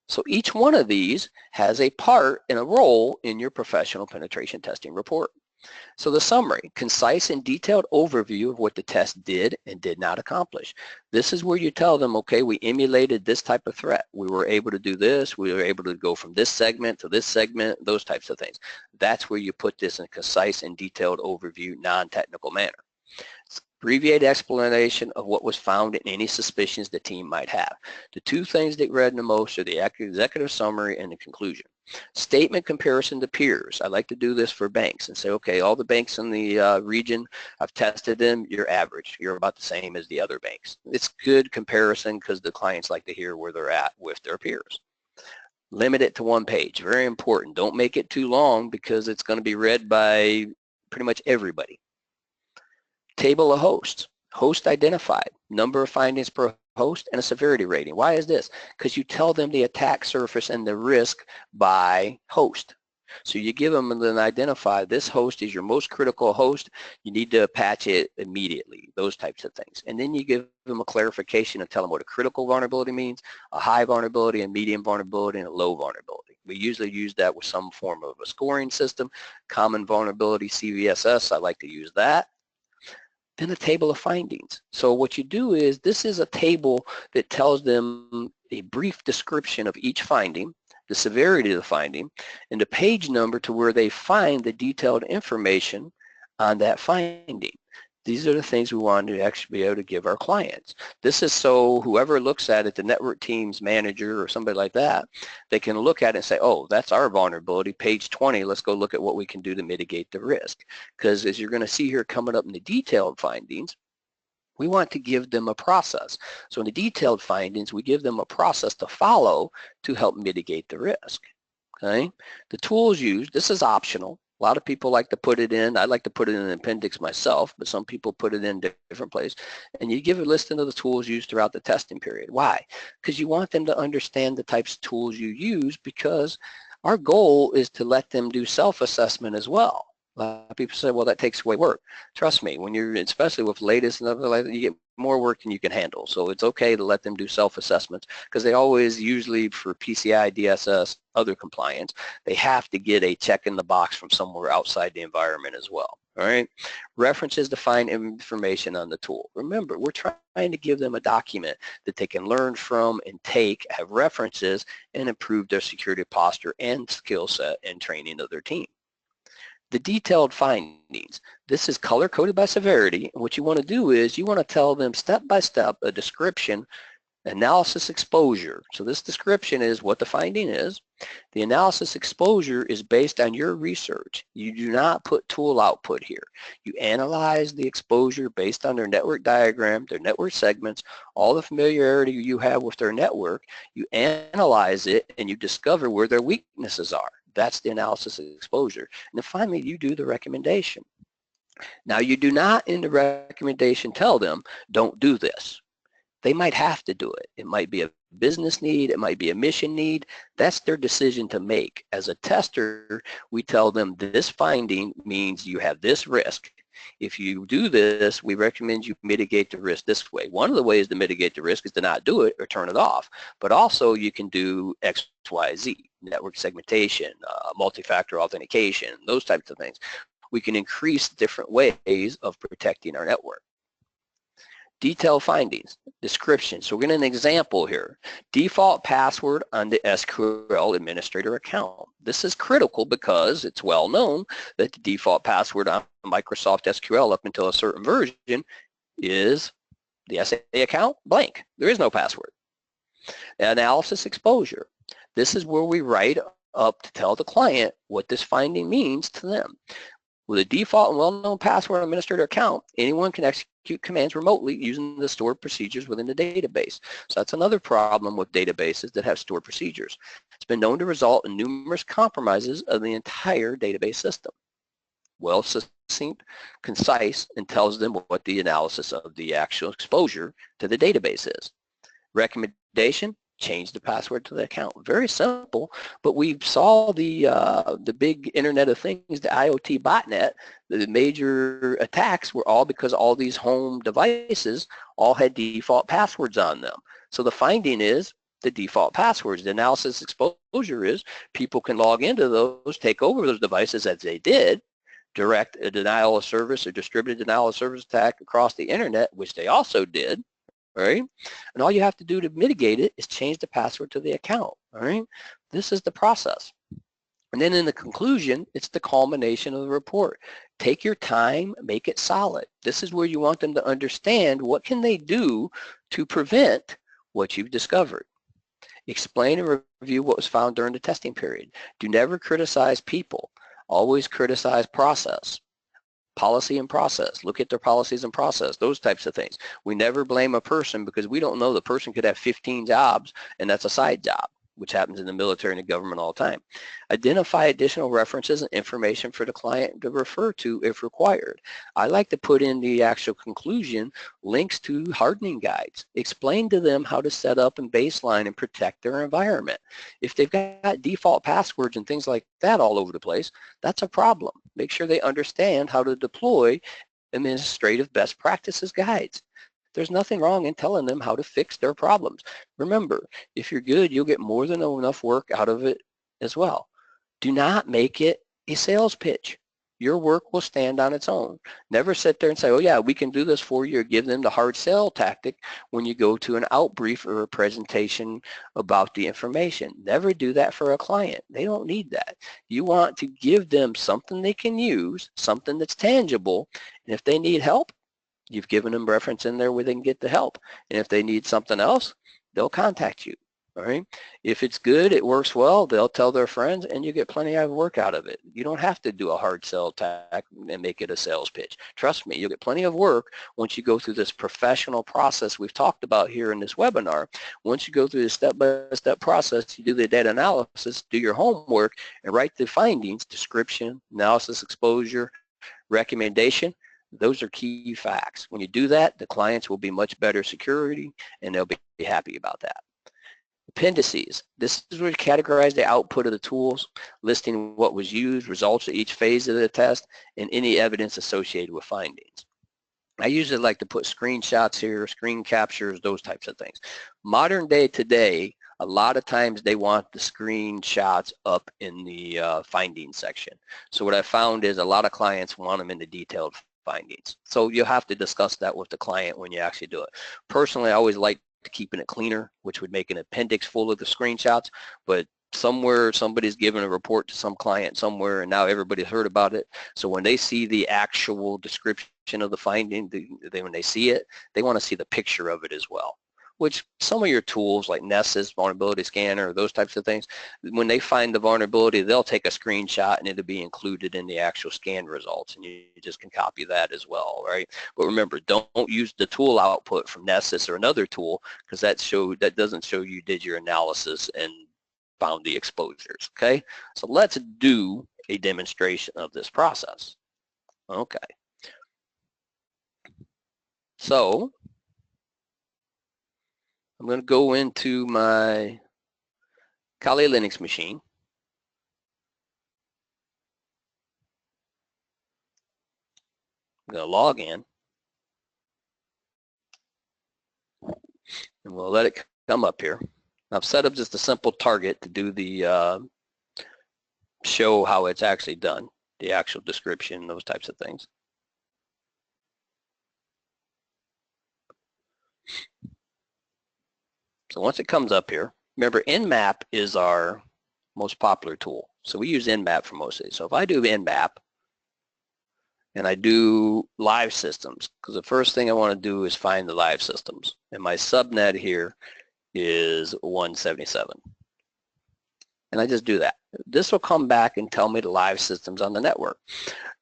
So each one of these has a part and a role in your professional penetration testing report. So the summary, concise and detailed overview of what the test did and did not accomplish. This is where you tell them, okay, we emulated this type of threat. We were able to do this. We were able to go from this segment to this segment, those types of things. That's where you put this in a concise and detailed overview, non-technical manner. Abbreviated explanation of what was found and any suspicions the team might have. The two things that read the most are the executive summary and the conclusion. Statement comparison to peers. I like to do this for banks and say, okay, all the banks in the region, I've tested them, you're average. You're about the same as the other banks. It's good comparison because the clients like to hear where they're at with their peers. Limit it to one page. Very important. Don't make it too long because it's going to be read by pretty much everybody. Table of hosts, host identified, number of findings per host, and a severity rating. Why is this? Because you tell them the attack surface and the risk by host. So you give them and then identify this host is your most critical host. You need to patch it immediately, those types of things. And then you give them a clarification and tell them what a critical vulnerability means, a high vulnerability, a medium vulnerability, and a low vulnerability. We usually use that with some form of a scoring system. Common vulnerability, CVSS, I like to use that. Then a table of findings. So what you do is this is a table that tells them a brief description of each finding, the severity of the finding, and the page number to where they find the detailed information on that finding. These are the things we want to actually be able to give our clients. This is so whoever looks at it, the network team's manager or somebody like that, they can look at it and say, oh, that's our vulnerability, page 20, let's go look at what we can do to mitigate the risk. Because as you're going to see here coming up in the detailed findings, we want to give them a process. So in the detailed findings, we give them a process to follow to help mitigate the risk. Okay? The tools used, this is optional. A lot of people like to put it in. I like to put it in an appendix myself, but some people put it in different places. And you give a listing of the tools used throughout the testing period. Why? Because you want them to understand the types of tools you use because our goal is to let them do self-assessment as well. A lot of people say, well, that takes away work. Trust me, when you're, especially with latest and other like that, you get more work than you can handle. So it's okay to let them do self-assessments because they always, usually for PCI, DSS, other compliance, they have to get a check in the box from somewhere outside the environment as well. All right. References to find information on the tool. Remember, we're trying to give them a document that they can learn from and take, have references, and improve their security posture and skill set and training of their team. The detailed findings. This is color-coded by severity. And what you want to do is you want to tell them step by step a description, analysis, exposure. So this description is what the finding is. The analysis exposure is based on your research. You do not put tool output here. You analyze the exposure based on their network diagram, their network segments, all the familiarity you have with their network. You analyze it and you discover where their weaknesses are. That's the analysis of exposure. And then finally, you do the recommendation. Now, you do not in the recommendation tell them, don't do this. They might have to do it. It might be a business need. It might be a mission need. That's their decision to make. As a tester, we tell them this finding means you have this risk. If you do this, we recommend you mitigate the risk this way. One of the ways to mitigate the risk is to not do it or turn it off. But also you can do X, Y, Z, network segmentation, multi-factor authentication, those types of things. We can increase different ways of protecting our network. Detailed findings, description. So we're going to an example here. Default password on the SQL administrator account. This is critical because it's well known that the default password on Microsoft SQL up until a certain version is the SA account blank. There is no password. Analysis exposure. This is where we write up to tell the client what this finding means to them. With a default and well-known password administrator account, anyone can execute commands remotely using the stored procedures within the database. So that's another problem with databases that have stored procedures. It's been known to result in numerous compromises of the entire database system. Well, succinct, concise, and tells them what the analysis of the actual exposure to the database is. Recommendation, change the password to the account. Very simple, but we saw the big Internet of Things, the IoT botnet, the major attacks were all because all these home devices all had default passwords on them. So the finding is the default passwords. The analysis exposure is people can log into those, take over those devices as they did, direct a denial of service or distributed denial of service attack across the Internet, which they also did. All right, and all you have to do to mitigate it is change the password to the account. All right, this is the process. And then in the conclusion, it's the culmination of the report. Take your time, make it solid. This is where you want them to understand what can they do to prevent what you've discovered. Explain and review what was found during the testing period. Do never criticize people. Always criticize process. Policy and process. Look at their policies and process, those types of things. We never blame a person because we don't know the person could have 15 jobs and that's a side job, which happens in the military and the government all the time. Identify additional references and information for the client to refer to if required. I like to put in the actual conclusion links to hardening guides. Explain to them how to set up and baseline and protect their environment. If they've got default passwords and things like that all over the place, that's a problem. Make sure they understand how to deploy administrative best practices guides. There's nothing wrong in telling them how to fix their problems. Remember, if you're good, you'll get more than enough work out of it as well. Do not make it a sales pitch. Your work will stand on its own. Never sit there and say, oh yeah, we can do this for you, or give them the hard sell tactic when you go to an outbrief or a presentation about the information. Never do that for a client. They don't need that. You want to give them something they can use, something that's tangible, and if they need help, you've given them reference in there where they can get the help. And if they need something else, they'll contact you. All right. If it's good, it works well, they'll tell their friends and you get plenty of work out of it. You don't have to do a hard sell tack and make it a sales pitch. Trust me, you'll get plenty of work once you go through this professional process we've talked about here in this webinar. Once you go through the step-by-step process, you do the data analysis, do your homework, and write the findings, description, analysis, exposure, recommendation. Those are key facts. When you do that, the clients will be much better security and they'll be happy about that. Appendices. This is where you categorize the output of the tools, listing what was used, results of each phase of the test, and any evidence associated with findings. I usually like to put screenshots here, screen captures, those types of things. Modern day today, a lot of times they want the screenshots up in the findings section. So what I found is a lot of clients want them in the detailed findings. So you'll have to discuss that with the client when you actually do it. Personally, I always like keeping it cleaner, which would make an appendix full of the screenshots, but somewhere somebody's given a report to some client somewhere and now everybody's heard about it. So when they see the actual description of the finding, when they see it, they want to see the picture of it as well, which some of your tools like Nessus, vulnerability scanner, those types of things, when they find the vulnerability, they'll take a screenshot and it'll be included in the actual scan results, and you just can copy that as well, right? But remember, don't use the tool output from Nessus or another tool, because that doesn't show you did your analysis and found the exposures, okay? So let's do a demonstration of this process. Okay. So I'm going to go into my Kali Linux machine. I'm going to log in. And we'll let it come up here. I've set up just a simple target to do the show how it's actually done, the actual description, those types of things. So once it comes up here, remember Nmap is our most popular tool. So we use Nmap for most of these. So if I do Nmap and I do live systems, because the first thing I want to do is find the live systems. And my subnet here is 177. And I just do that. This will come back and tell me the live systems on the network.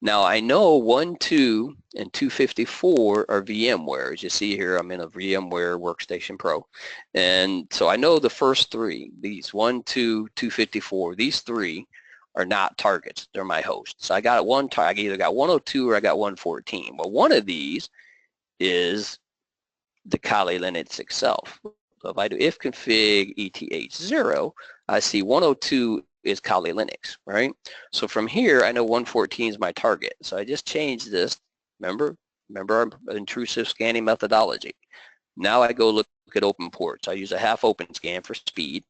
Now I know 1, 2, and 254 are VMware. As you see here, I'm in a VMware Workstation Pro. And so I know the first three, these 1, 2, 254, these three are not targets. They're my hosts. So I got one target, I either got 102 or I got 114. Well, one of these is the Kali Linux itself. So if I do if config ETH0, I see 102 is Kali Linux, right? So from here, I know 114 is my target. So I just changed this. Remember our intrusive scanning methodology. Now I go look at open ports. I use a half open scan for speed.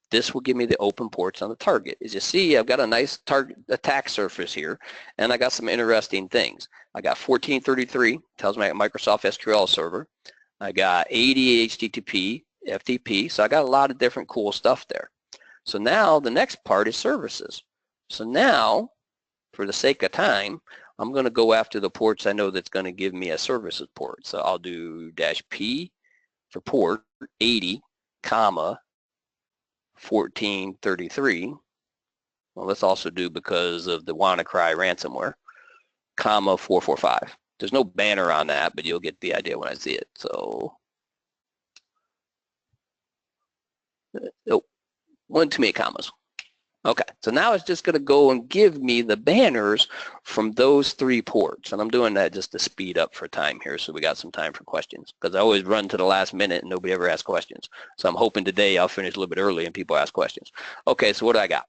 This will give me the open ports on the target. As you see, I've got a nice target attack surface here, and I got some interesting things. I got 1433, tells me I got Microsoft SQL server. I got 80 HTTP, FTP, so I got a lot of different cool stuff there. So now the next part is services. So now, for the sake of time, I'm going to go after the ports I know that's going to give me a services port. So I'll do -P for port 80, comma, 1433. Well, let's also do because of the WannaCry ransomware, comma 445. There's no banner on that, but you'll get the idea when I see it. So, oh, one too many commas. Okay, so now it's just going to go and give me the banners from those three ports. And I'm doing that just to speed up for time here, so we got some time for questions, because I always run to the last minute and nobody ever asks questions. So I'm hoping today I'll finish a little bit early and people ask questions. Okay, so what do I got?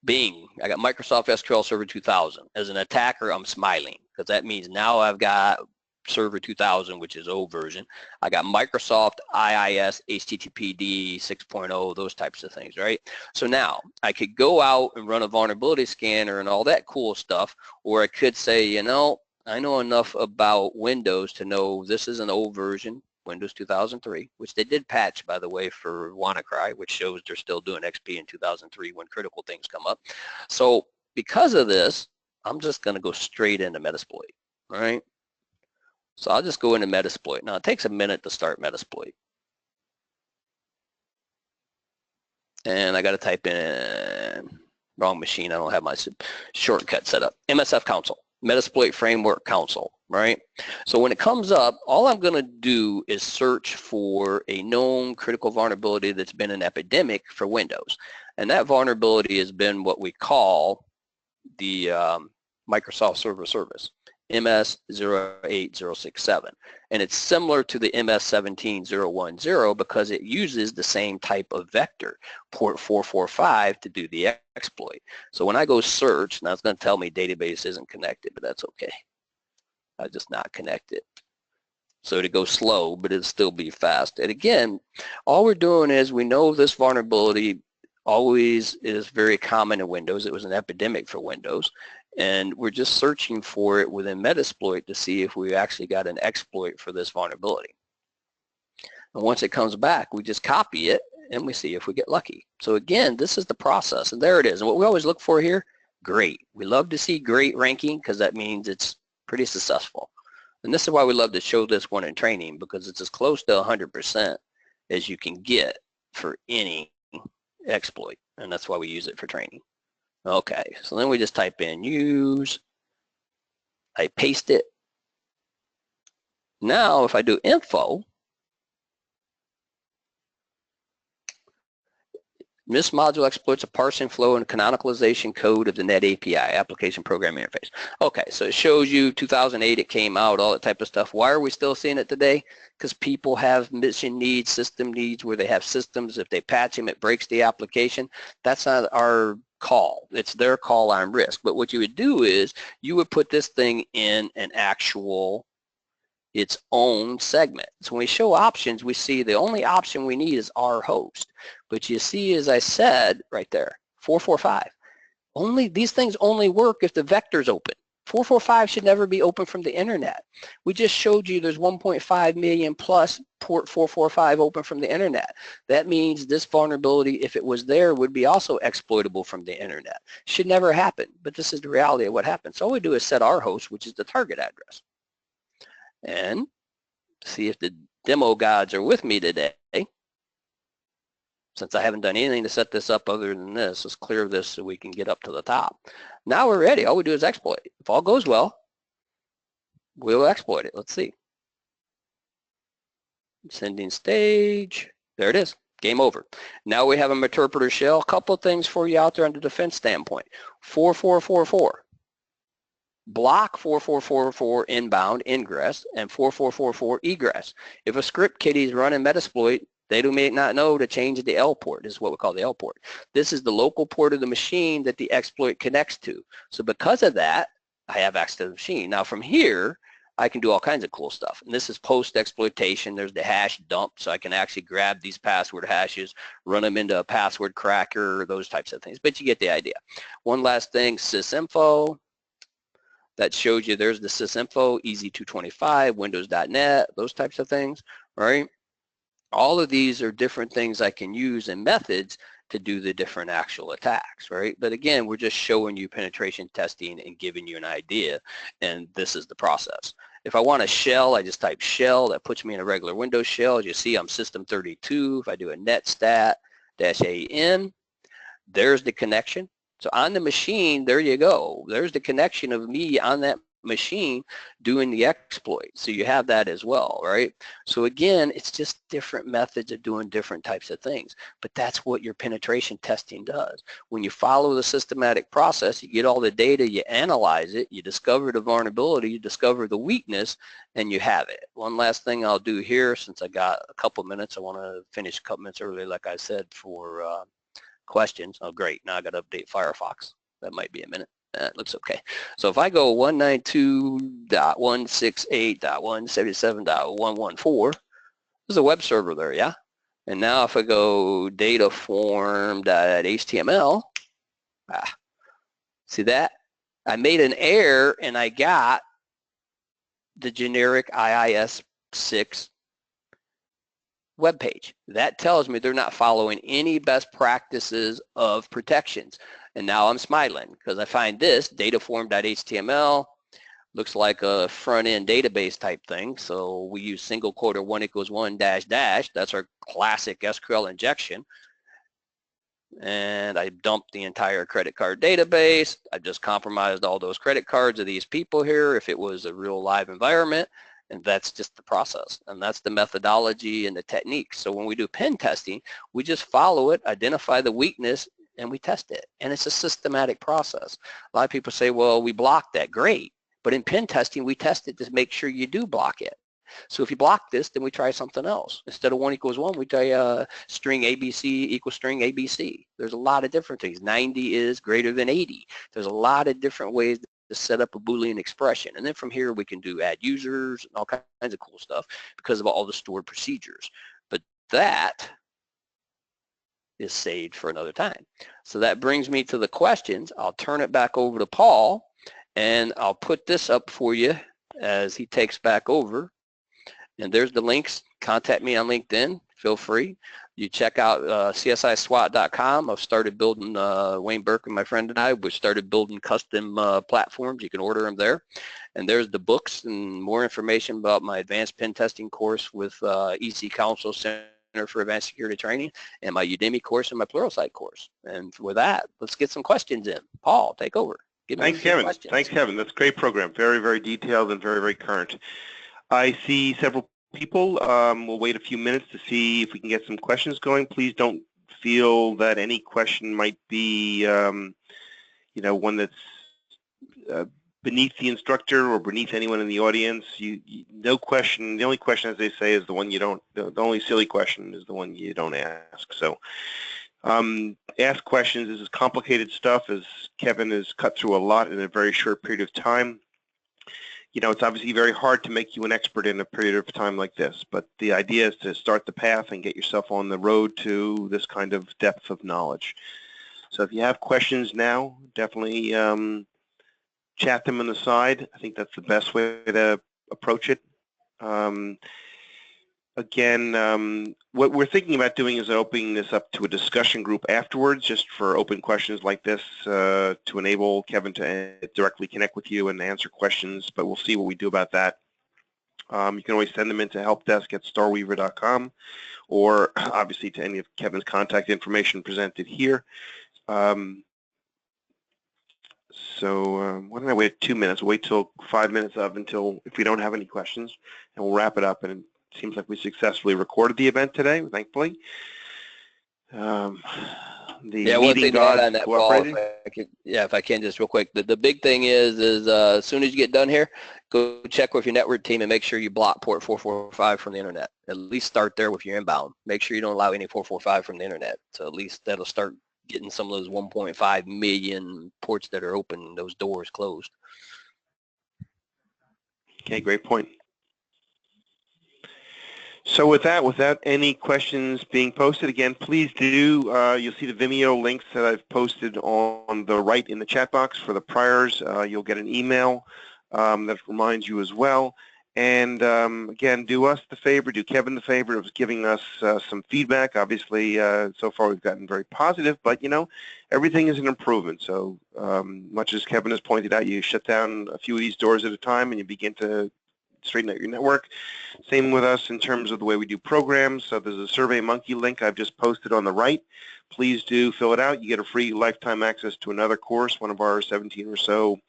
Bing, I got Microsoft SQL Server 2000. As an attacker, I'm smiling, because that means now I've got Server 2000, which is old version. I got Microsoft IIS, HTTPD 6.0, those types of things, right? So now I could go out and run a vulnerability scanner and all that cool stuff, or I could say, you know, I know enough about Windows to know this is an old version, Windows 2003, which they did patch, by the way, for WannaCry, which shows they're still doing XP in 2003 when critical things come up. So because of this, I'm just going to go straight into Metasploit, all right? So I'll just go into Metasploit. Now it takes a minute to start Metasploit. And I got to type in, wrong machine, I don't have my shortcut set up. MSF console, Metasploit Framework Console, right? So when it comes up, all I'm going to do is search for a known critical vulnerability that's been an epidemic for Windows. And that vulnerability has been what we call the Microsoft Server Service. MS08067. And it's similar to the MS17010 because it uses the same type of vector, port 445, to do the exploit. So when I go search, now it's going to tell me database isn't connected, but that's okay. I just not connected. So to go slow, but it'll still be fast. And again, all we're doing is we know this vulnerability always is very common in Windows. It was an epidemic for Windows. And we're just searching for it within Metasploit to see if we actually got an exploit for this vulnerability. And once it comes back, we just copy it and we see if we get lucky. So again, this is the process, and there it is. And what we always look for here, great. We love to see great ranking because that means it's pretty successful. And this is why we love to show this one in training, because it's as close to 100% as you can get for any exploit. And that's why we use it for training. Okay, so then we just type in use, I paste it. Now if I do info, this module exploits a parsing flow and canonicalization code of the Net API, Application Programming Interface. Okay, so it shows you 2008 it came out, all that type of stuff. Why are we still seeing it today? Because people have mission needs, system needs, where they have systems. If they patch them, it breaks the application. That's not our call. It's their call on risk. But what you would do is you would put this thing in an actual its own segment. So when we show options, we see the only option we need is our host. But you see, as I said right there, 445. Only these things only work if the vector's open. 445 should never be open from the internet. We just showed you there's 1.5 million plus port 445 open from the internet. That means this vulnerability, if it was there, would be also exploitable from the internet. Should never happen, but this is the reality of what happens. So all we do is set our host, which is the target address. And see if the demo gods are with me today. Since I haven't done anything to set this up other than this, let's clear this so we can get up to the top. Now we're ready. All we do is exploit. If all goes well, we'll exploit it. Let's see. Sending stage. There it is. Game over. Now we have a interpreter shell. A couple of things for you out there on the defense standpoint. 4444. Block 4444 inbound ingress and 4444 egress. If a script kiddie is running Metasploit, they may not know to change the L port. This is what we call the L port. This is the local port of the machine that the exploit connects to. So because of that, I have access to the machine. Now from here, I can do all kinds of cool stuff. And this is post-exploitation. There's the hash dump, so I can actually grab these password hashes, run them into a password cracker, those types of things. But you get the idea. One last thing, sysinfo. That shows you there's the sysinfo, easy225, windows.net, those types of things, right? All of these are different things I can use and methods to do the different actual attacks, right? But again, we're just showing you penetration testing and giving you an idea, and this is the process. If I want a shell, I just type shell. That puts me in a regular Windows shell. As you see, I'm system32. If I do a netstat-an, there's the connection. So on the machine, there you go. There's the connection of me on that machine doing the exploit. So you have that as well, right? So again, it's just different methods of doing different types of things. But that's what your penetration testing does. When you follow the systematic process, you get all the data, you analyze it, you discover the vulnerability, you discover the weakness, and you have it. One last thing I'll do here, since I got a couple minutes, I want to finish a couple minutes early, like I said, for questions. Oh, great. Now I got to update Firefox. That might be a minute. That looks okay. So if I go 192.168.177.114, there's a web server there, yeah? And now if I go dataform.html, see that? I made an error and I got the generic IIS6 web page. That tells me they're not following any best practices of protections. And now I'm smiling because I find this dataform.html looks like a front-end database type thing. So we use single quote or 1 = 1 -- that's our classic SQL injection. And I dumped the entire credit card database. I just compromised all those credit cards of these people here if it was a real live environment. And that's just the process, and that's the methodology and the techniques. So when we do pen testing, we just follow it, identify the weakness, and we test it. And it's a systematic process. A lot of people say, well, we blocked that. Great. But in pen testing, we test it to make sure you do block it. So if you block this, then we try something else. Instead of 1 = 1, we try string ABC equals string ABC. There's a lot of different things. 90 is greater than 80. There's a lot of different ways to set up a Boolean expression. And then from here, we can do add users and all kinds of cool stuff because of all the stored procedures. But that is saved for another time. So that brings me to the questions. I'll turn it back over to Paul, and I'll put this up for you as he takes back over. And there's the links. Contact me on LinkedIn. Feel free. You check out csiswat.com. I've started building, Wayne Burke and my friend and I, we started building custom platforms. You can order them there. And there's the books and more information about my advanced pen testing course with EC Council Center for Advanced Security Training and my Udemy course and my Pluralsight course. And with that, let's get some questions in. Paul, take over. Thanks, Kevin. Thanks, Kevin. That's a great program. Very, very detailed and very, very current. I see several people. We'll wait a few minutes to see if we can get some questions going. Please don't feel that any question might be, one that's beneath the instructor or beneath anyone in the audience. No question. The only question, as they say, is the one you don't. The only silly question is the one you don't ask. So, ask questions. This is complicated stuff, as Kevin has cut through a lot in a very short period of time. It's obviously very hard to make you an expert in a period of time like this, but the idea is to start the path and get yourself on the road to this kind of depth of knowledge. So if you have questions now, definitely chat them on the side. I think that's the best way to approach it. Again, what we're thinking about doing is opening this up to a discussion group afterwards, just for open questions like this, to enable Kevin to directly connect with you and answer questions, but we'll see what we do about that. You can always send them into helpdesk@starweaver.com, or obviously to any of Kevin's contact information presented here. So why don't I wait 2 minutes? Wait till 5 minutes until if we don't have any questions, and we'll wrap it up. And it seems like we successfully recorded the event today, thankfully. One thing to add on that, Paul, if I can just real quick. The big thing is as soon as you get done here, go check with your network team and make sure you block port 445 from the internet. At least start there with your inbound. Make sure you don't allow any 445 from the internet. So at least that'll start getting some of those 1.5 million ports that are open, those doors closed. Okay, great point. So with that, without any questions being posted, again, please do, you'll see the Vimeo links that I've posted on the right in the chat box for the priors. You'll get an email that reminds you as well. And again, do us the favor, do Kevin the favor of giving us some feedback. Obviously, so far we've gotten very positive, but everything is an improvement. So much as Kevin has pointed out, you shut down a few of these doors at a time and you begin to straighten out your network. Same with us in terms of the way we do programs. So there's a SurveyMonkey link I've just posted on the right. Please do fill it out. You get a free lifetime access to another course, one of our 17 or so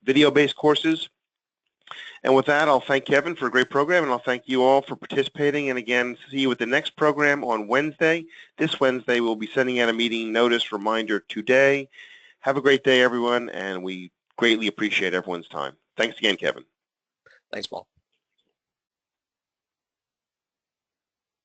video-based courses. And with that, I'll thank Kevin for a great program, and I'll thank you all for participating. And again, see you at the next program on Wednesday. This Wednesday, we'll be sending out a meeting notice reminder today. Have a great day, everyone, and we greatly appreciate everyone's time. Thanks again, Kevin. Thanks, Paul.